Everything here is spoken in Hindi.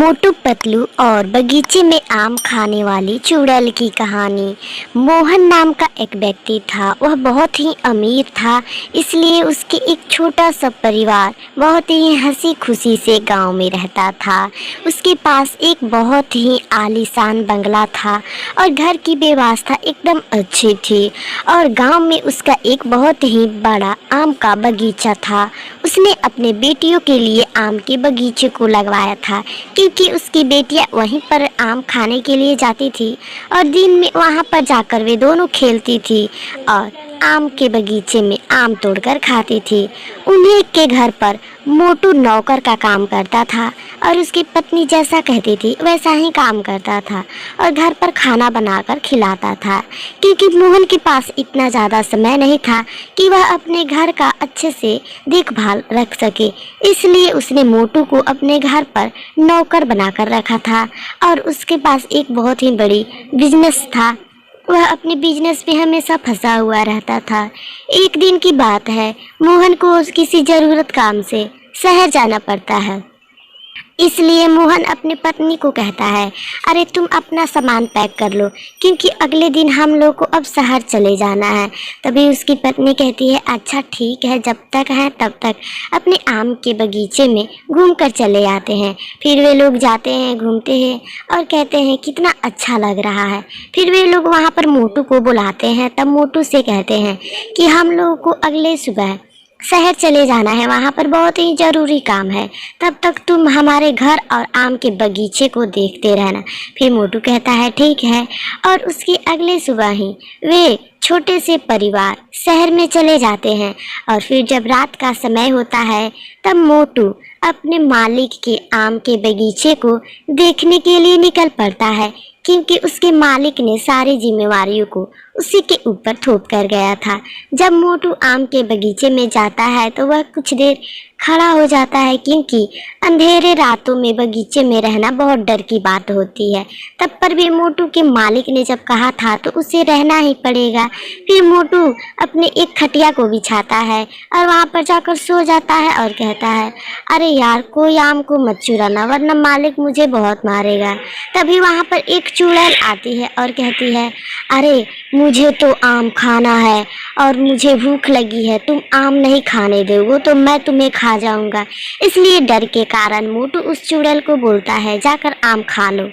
मोटू पतलू और बगीचे में आम खाने वाली चुड़ैल की कहानी। मोहन नाम का एक व्यक्ति था। वह बहुत ही अमीर था, इसलिए उसके एक छोटा सा परिवार बहुत ही हंसी खुशी से गांव में रहता था। उसके पास एक बहुत ही आलीशान बंगला था और घर की व्यवस्था एकदम अच्छी थी। और गांव में उसका एक बहुत ही बड़ा आम का बगीचा था। उसने अपने बेटियों के लिए आम के बगीचे को लगवाया था, क्योंकि उसकी बेटियां वहीं पर आम खाने के लिए जाती थी और दिन में वहां पर जाकर वे दोनों खेलती थी और आम के बगीचे में आम तोड़कर खाती थी। उन्हीं के घर पर मोटू नौकर का काम करता था और उसकी पत्नी जैसा कहती थी वैसा ही काम करता था और घर पर खाना बनाकर खिलाता था, क्योंकि मोहन के पास इतना ज़्यादा समय नहीं था कि वह अपने घर का अच्छे से देखभाल रख सके। इसलिए उसने मोटू को अपने घर पर नौकर बनाकर रखा था और उसके पास एक बहुत ही बड़ी बिजनेस था। वह अपने बिजनेस पे हमेशा फंसा हुआ रहता था। एक दिन की बात है, मोहन को किसी ज़रूरत काम से शहर जाना पड़ता है। इसलिए मोहन अपनी पत्नी को कहता है, अरे तुम अपना सामान पैक कर लो, क्योंकि अगले दिन हम लोग को अब शहर चले जाना है। तभी उसकी पत्नी कहती है, अच्छा ठीक है, जब तक है तब तक अपने आम के बगीचे में घूम कर चले आते हैं। फिर वे लोग जाते हैं, घूमते हैं और कहते हैं कितना अच्छा लग रहा है। फिर वे लोग वहाँ पर मोटू को बुलाते हैं। तब मोटू से कहते हैं कि हम लोगों को अगले सुबह शहर चले जाना है, वहाँ पर बहुत ही ज़रूरी काम है। तब तक तुम हमारे घर और आम के बगीचे को देखते रहना। फिर मोटू कहता है ठीक है, और उसकी अगले सुबह ही वे छोटे से परिवार शहर में चले जाते हैं। और फिर जब रात का समय होता है तब मोटू अपने मालिक के आम के बगीचे को देखने के लिए निकल पड़ता है, क्योंकि उसके मालिक ने सारी जिम्मेवारियों को उसी के ऊपर थोप कर गया था। जब मोटू आम के बगीचे में जाता है तो वह कुछ देर खड़ा हो जाता है, क्योंकि अंधेरे रातों में बगीचे में रहना बहुत डर की बात होती है। तब पर भी मोटू के मालिक ने जब कहा था तो उसे रहना ही पड़ेगा। फिर मोटू अपने एक खटिया को बिछाता है और वहाँ पर जाकर सो जाता है और कहता है, अरे यार कोई आम को मत चुराना, वरना मालिक मुझे बहुत मारेगा। तभी वहाँ पर एक चुड़ैल आती है और कहती है, अरे मुझे तो आम खाना है और मुझे भूख लगी है, तुम आम नहीं खाने दोगे तो मैं तुम्हें खा जाऊंगा। इसलिए डर के कारण मोटू उस चुड़ैल को बोलता है, जाकर आम खा लो।